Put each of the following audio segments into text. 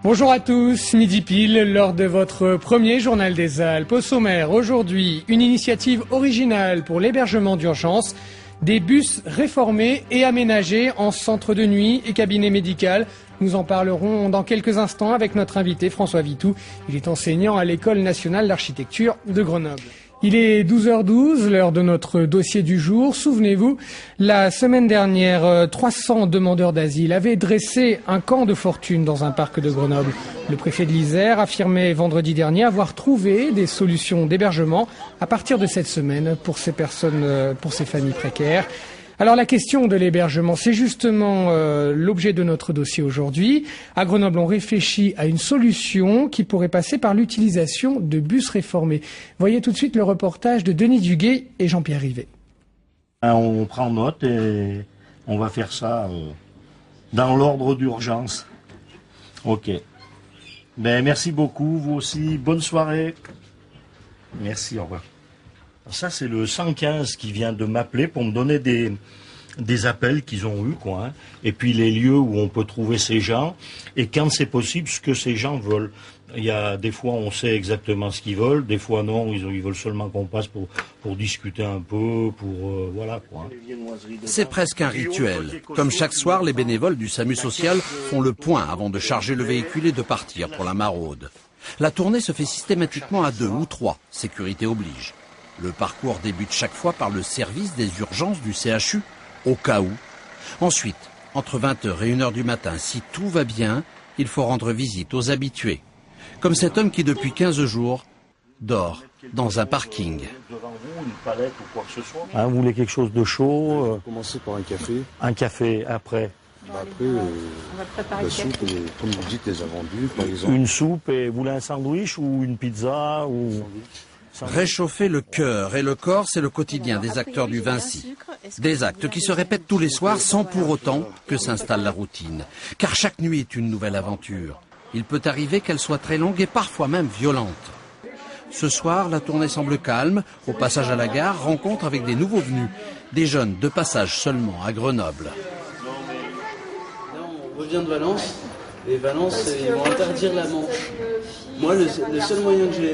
Bonjour à tous, midi pile, lors de votre premier journal des Alpes. Au sommaire, aujourd'hui, une initiative originale pour l'hébergement d'urgence, des bus réformés et aménagés en centre de nuit et cabinet médical. Nous en parlerons dans quelques instants avec notre invité François Vitou. Il est enseignant à l'École nationale d'architecture de Grenoble. Il est 12h12, l'heure de notre dossier du jour. Souvenez-vous, la semaine dernière, 300 demandeurs d'asile avaient dressé un camp de fortune dans un parc de Grenoble. Le préfet de l'Isère affirmait vendredi dernier avoir trouvé des solutions d'hébergement à partir de cette semaine pour ces personnes, pour ces familles précaires. Alors la question de l'hébergement, c'est justement l'objet de notre dossier aujourd'hui. À Grenoble, on réfléchit à une solution qui pourrait passer par l'utilisation de bus réformés. Voyez tout de suite le reportage de Denis Duguay et Jean-Pierre Rivet. On prend note et on va faire ça dans l'ordre d'urgence. Ok. Ben, merci beaucoup, vous aussi. Bonne soirée. Merci, au revoir. Ça, c'est le 115 qui vient de m'appeler pour me donner des appels qu'ils ont eus, quoi. Hein. Et puis les lieux où on peut trouver ces gens. Et quand c'est possible, ce que ces gens veulent. Il y a des fois, on sait exactement ce qu'ils veulent. Des fois, non, ils veulent seulement qu'on passe pour discuter un peu, voilà, quoi. C'est presque un rituel. Comme chaque soir, les bénévoles du SAMU social font le point avant de charger le véhicule et de partir pour la maraude. La tournée se fait systématiquement à 2 ou 3, sécurité oblige. Le parcours débute chaque fois par le service des urgences du CHU, au cas où. Ensuite, entre 20h et 1h du matin, si tout va bien, il faut rendre visite aux habitués. Comme cet homme qui, depuis 15 jours, dort dans un parking. Hein, vous voulez quelque chose de chaud On va commencer par un café. Un café, après Après, la soupe, comme vous dites, les invendus, par exemple. une soupe, et vous voulez un sandwich ou une pizza ou... Réchauffer le cœur et le corps, c'est le quotidien des acteurs du Vinci. Des actes qui se répètent tous les soirs sans pour autant que s'installe la routine. Car chaque nuit est une nouvelle aventure. Il peut arriver qu'elle soit très longue et parfois même violente. Ce soir, la tournée semble calme. Au passage à la gare, rencontre avec des nouveaux venus. Des jeunes de passage seulement à Grenoble. Là, on revient de Valence. Et Valence, ils vont interdire la Manche. Moi, le seul moyen que j'ai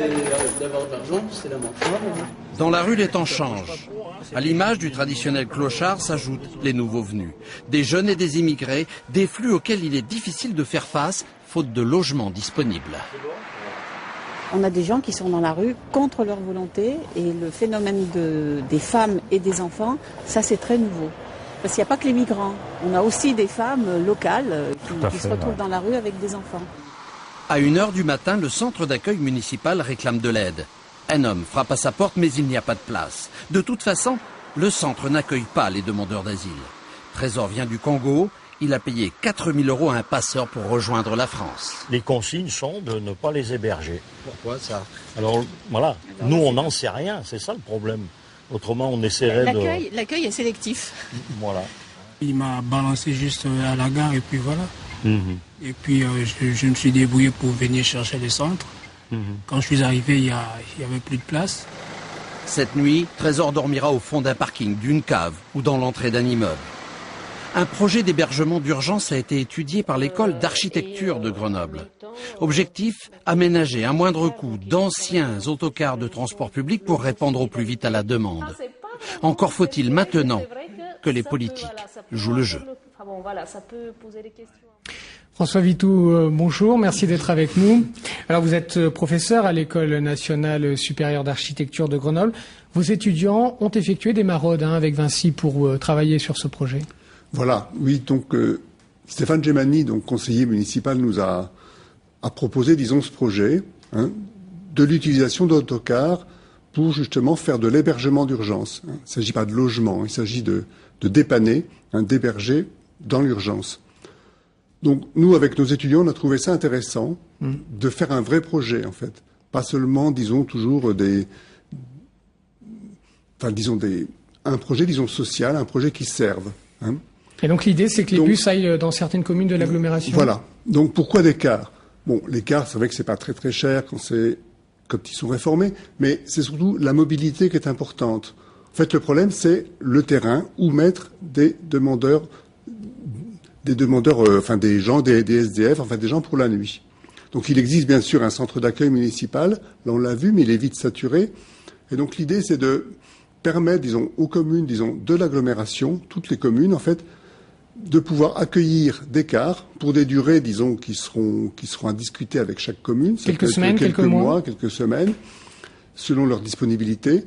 d'avoir de l'argent, c'est la Manche. Dans la rue, les temps changent. À l'image du traditionnel clochard s'ajoutent les nouveaux venus. Des jeunes et des immigrés, des flux auxquels il est difficile de faire face, faute de logements disponibles. On a des gens qui sont dans la rue contre leur volonté et le phénomène des femmes et des enfants, ça c'est très nouveau. Parce qu'il n'y a pas que les migrants, on a aussi des femmes locales qui se retrouvent dans la rue avec des enfants. À 1h du matin, le centre d'accueil municipal réclame de l'aide. Un homme frappe à sa porte, mais il n'y a pas de place. De toute façon, le centre n'accueille pas les demandeurs d'asile. Trésor vient du Congo. Il a payé 4 000 € à un passeur pour rejoindre la France. Les consignes sont de ne pas les héberger. Pourquoi ça? Alors, voilà, nous, on n'en sait rien, c'est ça le problème. Autrement, on essaierait de... L'accueil est sélectif. Voilà. Il m'a balancé juste à la gare et puis voilà. Mm-hmm. Et puis je me suis débrouillé pour venir chercher le centre. Quand je suis arrivé, il y avait plus de place. Cette nuit, Trésor dormira au fond d'un parking, d'une cave ou dans l'entrée d'un immeuble. Un projet d'hébergement d'urgence a été étudié par l'école d'architecture de Grenoble. Objectif, aménager à moindre coût d'anciens autocars de transport public pour répondre au plus vite à la demande. Encore faut-il maintenant que les politiques jouent le jeu. François Vitou, bonjour, merci d'être avec nous. Alors vous êtes professeur à l'École nationale supérieure d'architecture de Grenoble. Vos étudiants ont effectué des maraudes avec Vinci pour travailler sur ce projet. Voilà, oui, donc Stéphane Gemani, donc conseiller municipal, nous a proposé, disons, ce projet de l'utilisation d'autocars pour justement faire de l'hébergement d'urgence. Il ne s'agit pas de logement, il s'agit de dépanner, d'héberger dans l'urgence. Donc nous, avec nos étudiants, on a trouvé ça intéressant de faire un vrai projet, en fait. Pas seulement, disons, toujours un projet, disons, social, un projet qui serve. Et donc l'idée, c'est que les bus aillent dans certaines communes de l'agglomération. Voilà. Donc pourquoi des cars? Bon, les cars, c'est vrai que c'est pas très très cher quand ils sont réformés, mais c'est surtout la mobilité qui est importante. En fait, le problème, c'est le terrain où mettre des demandeurs, des gens, des SDF, enfin des gens pour la nuit. Donc il existe bien sûr un centre d'accueil municipal, là on l'a vu, mais il est vite saturé. Et donc l'idée c'est de permettre, disons, aux communes, disons, de l'agglomération, toutes les communes en fait, de pouvoir accueillir des cars pour des durées, disons, qui seront à discuter avec chaque commune. Quelques semaines, quelques mois, quelques semaines, selon leur disponibilité.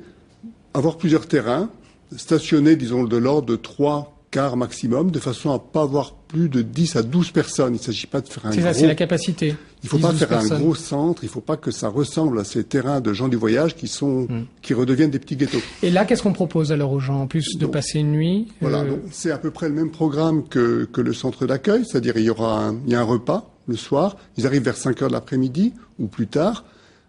Avoir plusieurs terrains, stationner, disons, de l'ordre de 3 cars maximum, de façon à pas avoir plus de 10 à 12 personnes. Il ne s'agit pas de faire un gros... c'est la capacité. Il ne faut pas faire un gros centre, il ne faut pas que ça ressemble à ces terrains de gens du voyage qui redeviennent des petits ghettos. Et là, qu'est-ce qu'on propose alors aux gens, en plus de passer une nuit Voilà, donc c'est à peu près le même programme que le centre d'accueil, c'est-à-dire il y a un repas le soir, ils arrivent vers 5 heures de l'après-midi ou plus tard,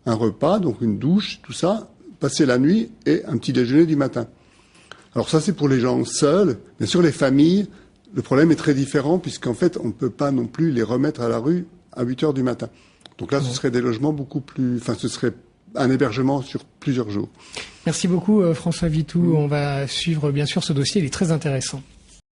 un repas, donc une douche, tout ça, passer la nuit et un petit déjeuner du matin. Alors ça, c'est pour les gens seuls. Bien sûr, les familles, le problème est très différent puisqu'en fait, on ne peut pas non plus les remettre à la rue à 8 heures du matin. Donc là, ce serait des logements ce serait un hébergement sur plusieurs jours. Merci beaucoup, François Vitou. On va suivre, bien sûr, ce dossier. Il est très intéressant.